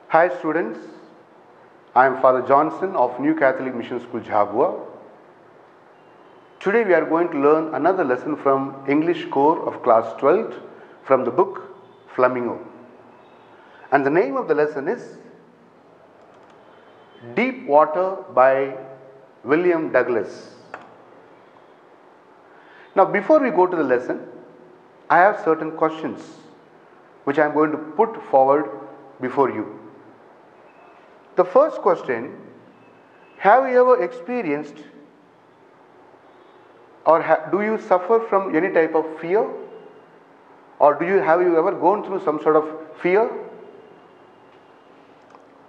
Hi students, I am Father Johnson of New Catholic Mission School, Jhabua. Today we are going to learn another lesson from English core of class 12th from the book Flamingo. And the name of the lesson is Deep Water by William Douglas. Now before we go to the lesson, I have certain questions which I am going to put forward before you. The first question, have you ever experienced or do you suffer from any type of fear, or have you ever gone through some sort of fear,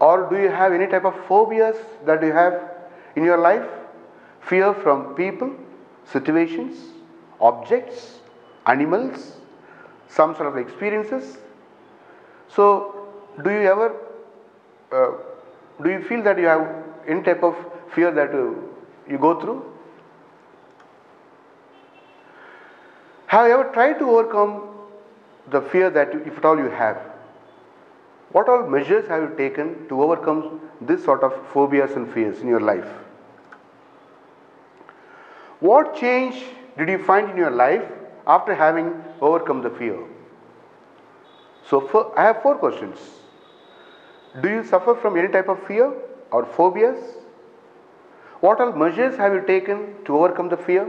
or do you have any type of phobias that you have in your life? Fear from people, situations, objects, animals, some sort of experiences. So do you feel that you have any type of fear that you go through? Have you ever tried to overcome the fear that if at all you have? What all measures have you taken to overcome this sort of phobias and fears in your life? What change did you find in your life after having overcome the fear? So I have 4 questions. Do you suffer from any type of fear or phobias? What all measures have you taken to overcome the fear?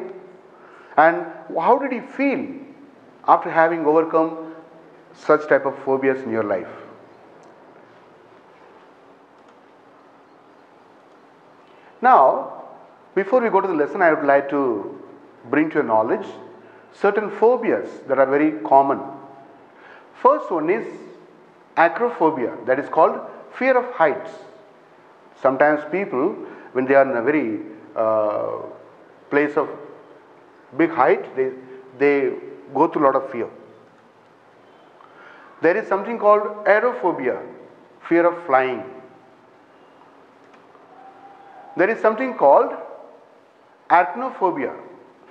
And how did you feel after having overcome such type of phobias in your life? Now, before we go to the lesson, I would like to bring to your knowledge certain phobias that are very common. First one is acrophobia, that is called fear of heights. Sometimes people, when they are in a very place of big height, they go through a lot of fear. There is something called aerophobia, fear of flying. There is something called arachnophobia,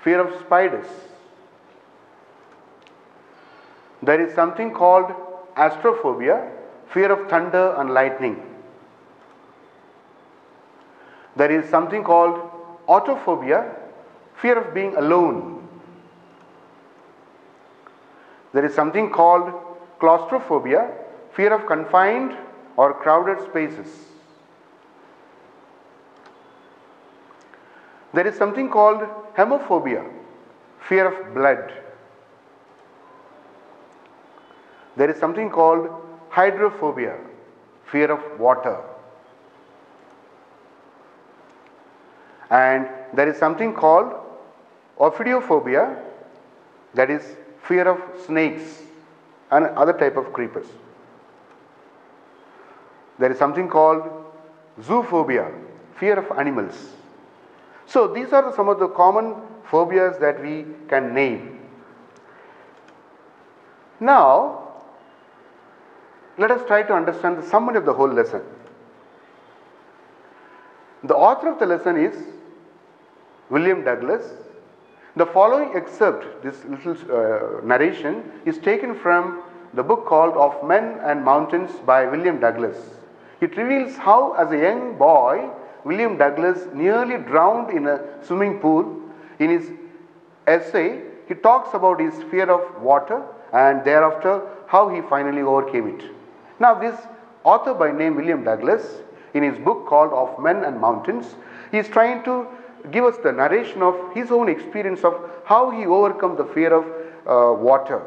fear of spiders. There is something called astrophobia, fear of thunder and lightning. There is something called autophobia, fear of being alone. There is something called claustrophobia, fear of confined or crowded spaces. There is something called hemophobia, fear of blood. There is something called hydrophobia, fear of water. And there is something called ophidiophobia, that is fear of snakes and other type of creepers. There is something called zoophobia, fear of animals. So these are some of the common phobias that we can name. Now, let us try to understand the summary of the whole lesson. The author of the lesson is William Douglas. The following excerpt, this little narration, is taken from the book called Of Men and Mountains by William Douglas. It reveals how, as a young boy, William Douglas nearly drowned in a swimming pool. In his essay, he talks about his fear of water and thereafter how he finally overcame it. Now this author by name William Douglas, in his book called Of Men and Mountains, he is trying to give us the narration of his own experience of how he overcome the fear of water.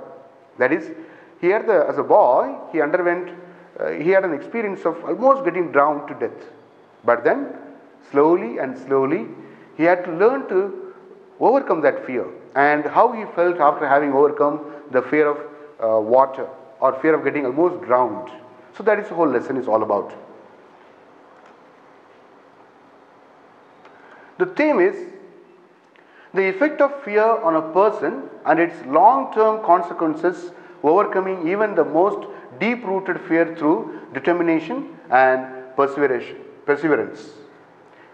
That is, here as a boy, he had an experience of almost getting drowned to death. But then, slowly and slowly, he had to learn to overcome that fear, and how he felt after having overcome the fear of water or fear of getting almost drowned. So that is the whole lesson is all about. The theme is the effect of fear on a person and its long-term consequences, overcoming even the most deep-rooted fear through determination and perseverance.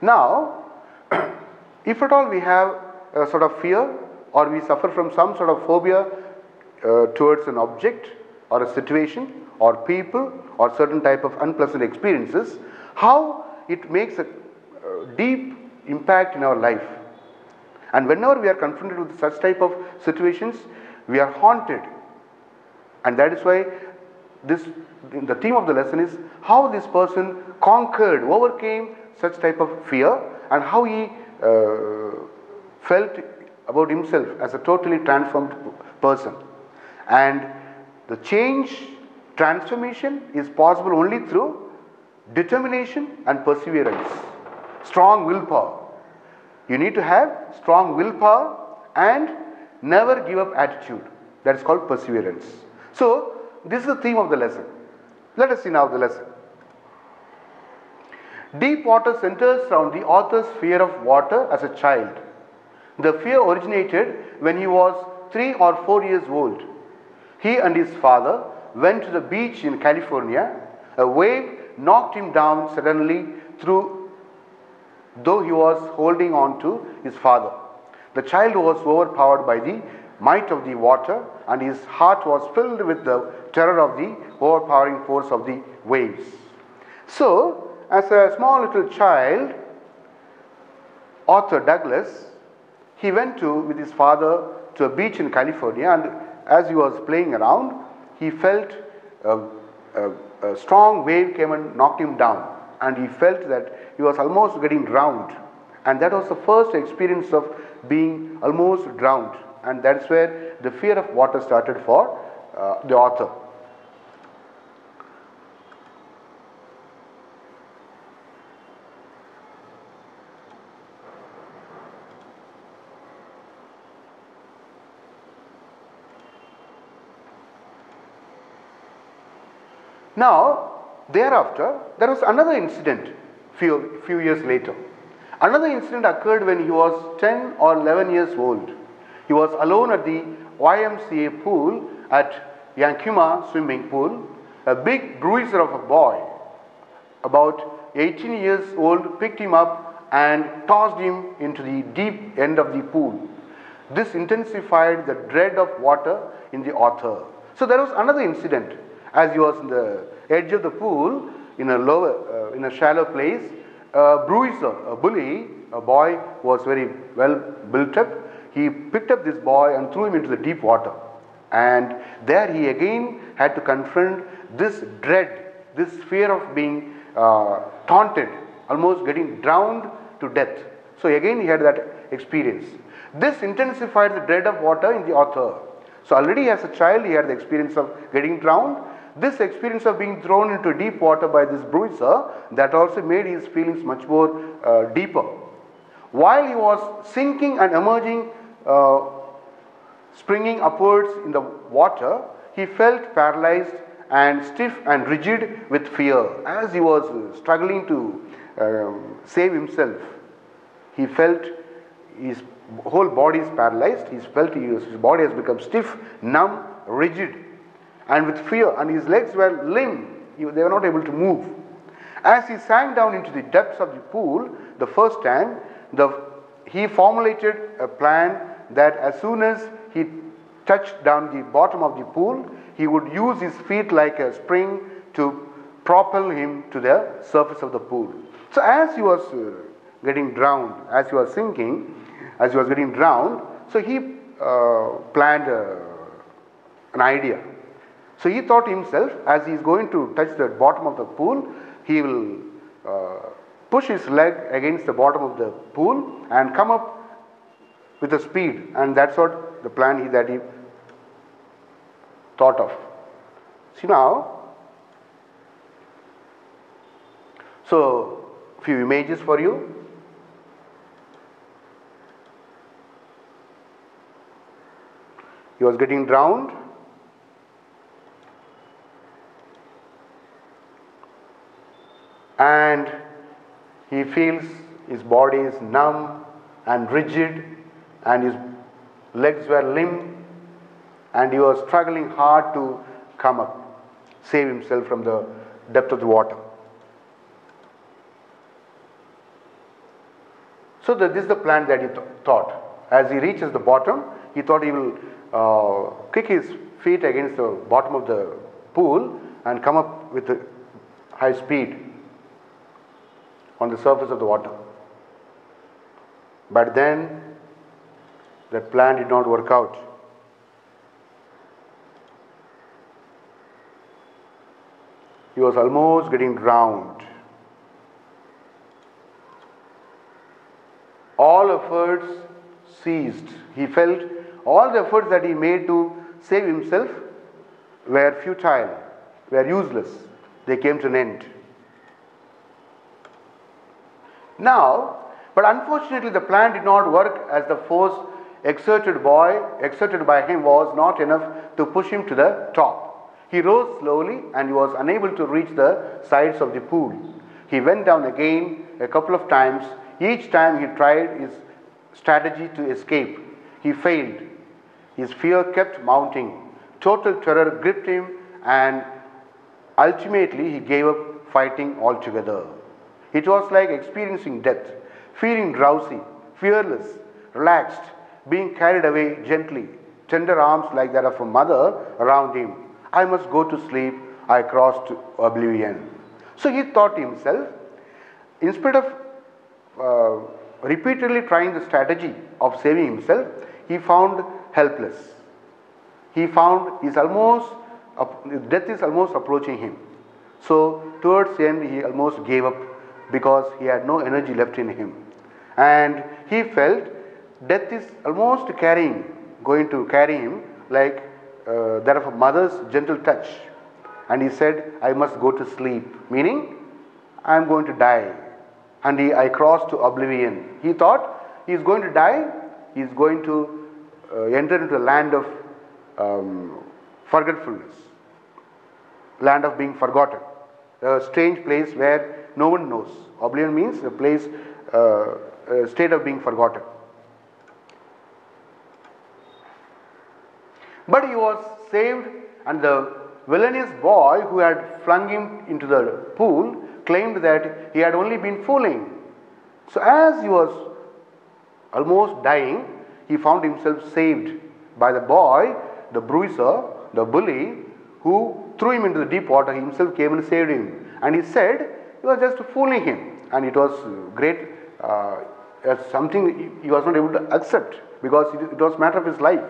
Now, if at all we have a sort of fear or we suffer from some sort of phobia towards an object or a situation or people or certain type of unpleasant experiences, how it makes a deep impact in our life. And whenever we are confronted with such type of situations, we are haunted. And that is why the theme of the lesson is how this person conquered, overcame such type of fear, and how he felt about himself as a totally transformed person. And the transformation is possible only through determination and perseverance, strong willpower. You need to have strong willpower and never give up attitude. That is called perseverance. So, this is the theme of the lesson. Let us see now the lesson. Deep water centers around the author's fear of water as a child. The fear originated when he was 3 or 4 years old. He and his father went to the beach in California. A wave knocked him down suddenly though he was holding on to his father. The child was overpowered by the might of the water, and his heart was filled with the terror of the overpowering force of the waves. So, as a small little child, Arthur Douglas, he went with his father to a beach in California, and as he was playing around, he felt a strong wave came and knocked him down, and he felt that he was almost getting drowned. And that was the first experience of being almost drowned, and that's where the fear of water started for the author. Now, thereafter, there was another incident few years later. Another incident occurred when he was 10 or 11 years old. He was alone at the YMCA pool at Yakima swimming pool. A big bruiser of a boy, about 18 years old, picked him up and tossed him into the deep end of the pool. This intensified the dread of water in the author. So there was another incident. As he was in the edge of the pool, in a shallow place, a bruiser, a bully, a boy who was very well built up, he picked up this boy and threw him into the deep water. And there he again had to confront this dread, this fear of being taunted, almost getting drowned to death. So again he had that experience. This intensified the dread of water in the author. So already as a child he had the experience of getting drowned. This experience of being thrown into deep water by this bruiser, that also made his feelings much more deeper. While he was sinking and emerging, springing upwards in the water, he felt paralyzed and stiff and rigid with fear. As he was struggling to save himself, he felt his whole body is paralyzed. He felt his body has become stiff, numb, rigid, and with fear, and his legs were limp. They were not able to move. As he sank down into the depths of the pool the first time, he formulated a plan that as soon as he touched down the bottom of the pool, he would use his feet like a spring to propel him to the surface of the pool. So as he was getting drowned, as he was sinking, as he was getting drowned, so he planned an idea. So he thought to himself, as he is going to touch the bottom of the pool, he will push his leg against the bottom of the pool and come up with a speed, and that's what the plan that he thought of. See now, so few images for you. He was getting drowned. And he feels his body is numb and rigid, and his legs were limp, and he was struggling hard to come up, save himself from the depth of the water. So this is the plan that he thought. As he reaches the bottom, he thought he will kick his feet against the bottom of the pool and come up with a high speed on the surface of the water. But then that plan did not work out. He was almost getting drowned. All efforts ceased. He felt all the efforts that he made to save himself were futile, were useless. They came to an end. Now, but unfortunately the plan did not work, as the force exerted by him was not enough to push him to the top. He rose slowly and he was unable to reach the sides of the pool. He went down again a couple of times. Each time he tried his strategy to escape. He failed. His fear kept mounting. Total terror gripped him and ultimately he gave up fighting altogether. It was like experiencing death, feeling drowsy, fearless, relaxed, being carried away gently, tender arms like that of a mother around him. I must go to sleep. I crossed to oblivion. So he thought to himself, instead of repeatedly trying the strategy of saving himself, he found helpless. He found death is almost approaching him. So towards the end he almost gave up because he had no energy left in him. And he felt death is almost going to carry him like that of a mother's gentle touch. And he said, I must go to sleep, meaning I am going to die. And I crossed to oblivion. He thought he is going to die, he is going to enter into a land of forgetfulness, land of being forgotten, a strange place where no one knows. Oblivion means a place, a state of being forgotten. But he was saved, and the villainous boy who had flung him into the pool claimed that he had only been fooling. So as he was almost dying, he found himself saved by the boy, the bruiser, the bully, who threw him into the deep water. He himself came and saved him. And he said he was just fooling him. And it was great, something he was not able to accept because it was a matter of his life.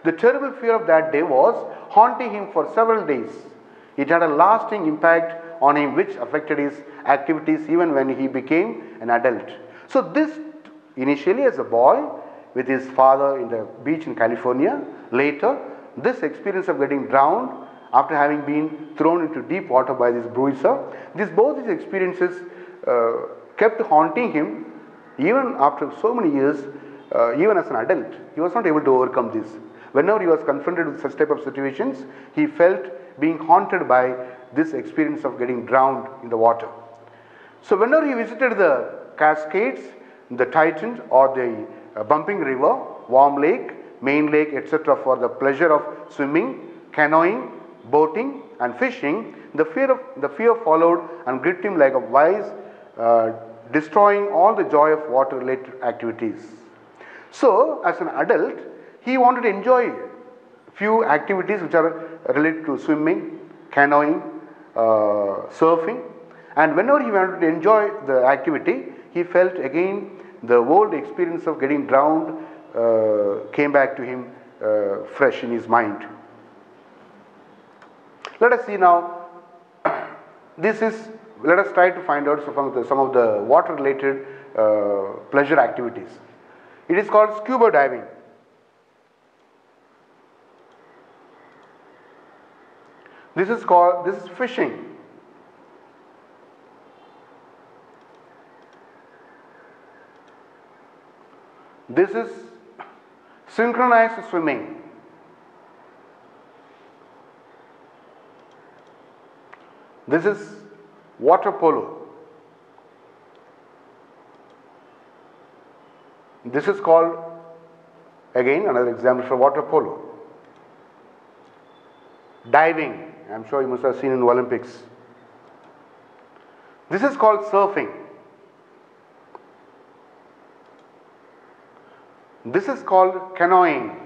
The terrible fear of that day was haunting him for several days. It had a lasting impact on him which affected his activities even when he became an adult. So this initially as a boy with his father in the beach in California, later this experience of getting drowned after having been thrown into deep water by this bruiser, both these experiences kept haunting him even after so many years, even as an adult. He was not able to overcome this. Whenever he was confronted with such type of situations, he felt being haunted by this experience of getting drowned in the water. So whenever he visited the Cascades, the Titan or the Bumping River, Warm Lake, Main Lake, etc. for the pleasure of swimming, canoeing, boating and fishing, the fear followed and gripped him like a vise, destroying all the joy of water related activities. So as an adult, he wanted to enjoy few activities which are related to swimming, canoeing, surfing, and whenever he wanted to enjoy the activity, he felt again the old experience of getting drowned came back to him fresh in his mind. Let us see now, let us try to find out some of the water related pleasure activities. It is called scuba diving. This is fishing. This is synchronized swimming. This is water polo. This is called, again, another example for water polo. Diving. I am sure you must have seen in the Olympics. This is called surfing. This is called canoeing.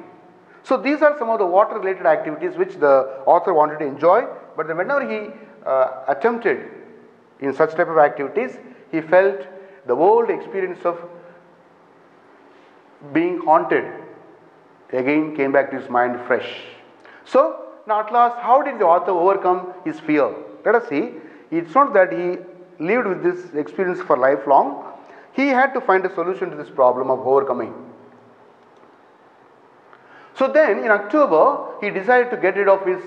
So these are some of the water related activities which the author wanted to enjoy but whenever he attempted in such type of activities, he felt the old experience of being haunted again came back to his mind fresh. So now at last, how did the author overcome his fear? Let us see. It's not that he lived with this experience for lifelong. He had to find a solution to this problem of overcoming. So then in October, he decided to get rid of his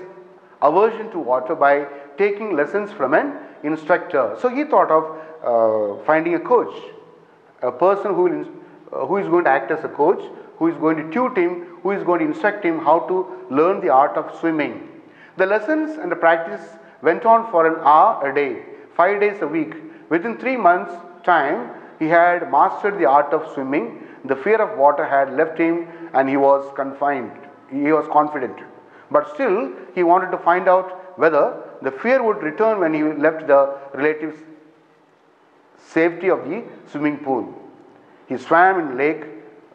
aversion to water by taking lessons from an instructor. So he thought of finding a coach, a person who is going to act as a coach, who is going to tutor him, who is going to instruct him how to learn the art of swimming. The lessons and the practice went on for an hour a day, 5 days a week. Within 3 months' time, he had mastered the art of swimming. The fear of water had left him and he was confident. But still, he wanted to find out whether the fear would return when he left the relative safety of the swimming pool. He swam in Lake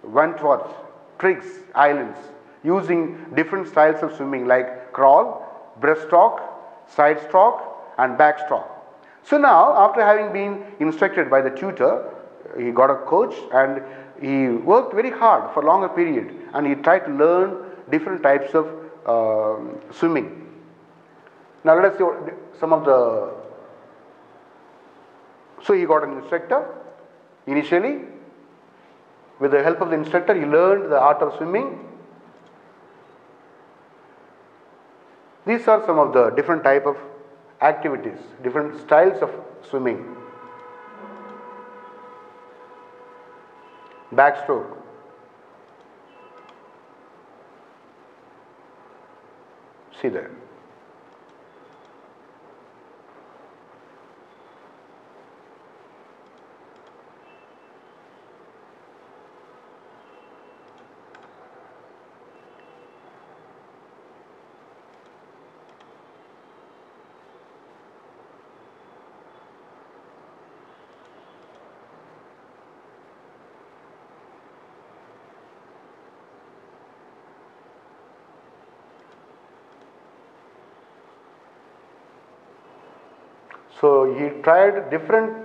Wentworth, Triggs Islands, using different styles of swimming like crawl, breaststroke, side stroke and backstroke. So now, after having been instructed by the tutor, he got a coach and he worked very hard for a longer period and he tried to learn different types of swimming. Now let us see some of the. So he got an instructor. Initially, with the help of the instructor, he learned the art of swimming. These are some of the different type of activities, different styles of swimming. Backstroke. See there. So he tried different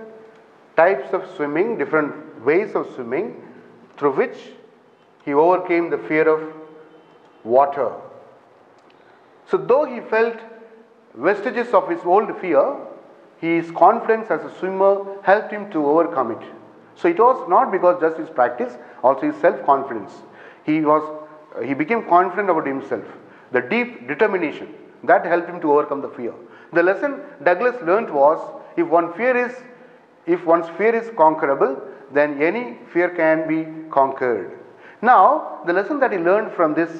types of swimming, different ways of swimming, through which he overcame the fear of water. So though he felt vestiges of his old fear, his confidence as a swimmer helped him to overcome it. So it was not because just his practice, also his self-confidence. He became confident about himself. The deep determination that helped him to overcome the fear. The lesson Douglas learnt was, if one's fear is conquerable, then any fear can be conquered. Now, the lesson that he learned from this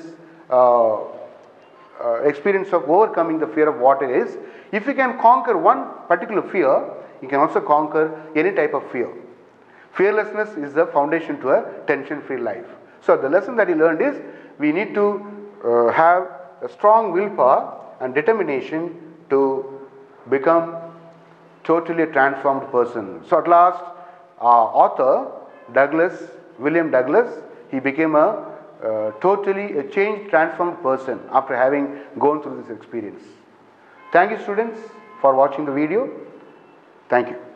experience of overcoming the fear of water is, if you can conquer one particular fear, you can also conquer any type of fear. Fearlessness is the foundation to a tension-free life. So the lesson that he learned is, we need to have a strong willpower and determination to become totally a transformed person. So at last, author William Douglas, he became a totally a changed, transformed person after having gone through this experience. Thank you, students, for watching the video. Thank you.